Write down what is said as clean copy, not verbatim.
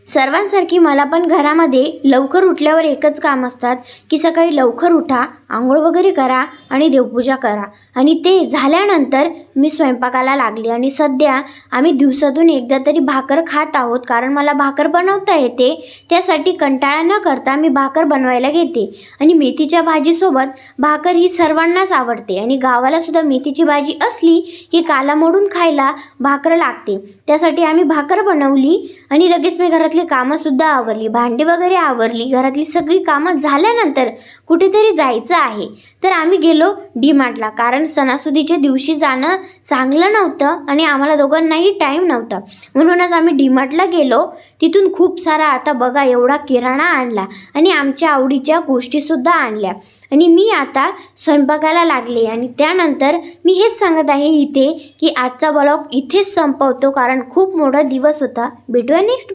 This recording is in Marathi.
सर्वांसारखी मला पण घरामध्ये लवकर उठल्यावर एकच काम असतात की सकाळी लवकर उठा, आंघोळ वगैरे करा आणि देवपूजा करा. आणि ते झाल्यानंतर मी स्वयंपाकाला लागले. आणि सध्या आम्ही दिवसातून एकदा तरी भाकर खात आहोत, कारण मला भाकर बनवता येते. त्यासाठी कंटाळा न करता मी भाकर बनवायला घेते. आणि मेथीच्या भाजीसोबत भाकर ही सर्वांनाच आवडते. आणि गावाला सुद्धा मेथीची भाजी असली की काला मोडून खायला भाकर लागते. त्यासाठी आम्ही भाकर बनवली आणि लगेच मी घरातली कामंसुद्धा आवरली, भांडी वगैरे आवरली. घरातली सगळी कामं झाल्यानंतर कुठेतरी जायचं आहे, तर आम्ही गेलो डी-मार्टला. कारण सणासुदीच्या दिवशी जाणं चांगलं नव्हतं आणि आम्हाला दोघांनाही टाईम नव्हता, म्हणूनच आम्ही डी-मार्टला गेलो. तिथून खूप सारा, आता बघा एवढा किराणा आणला आणि आमच्या आवडीच्या गोष्टीसुद्धा आणल्या. आणि मी आता स्वयंपाकाला लागले. आणि त्यानंतर मी हेच सांगत आहे इथे की आजचा ब्लॉग इथेच संपवतो, कारण खूप मोठा दिवस होता. भेटूया नेक्स्ट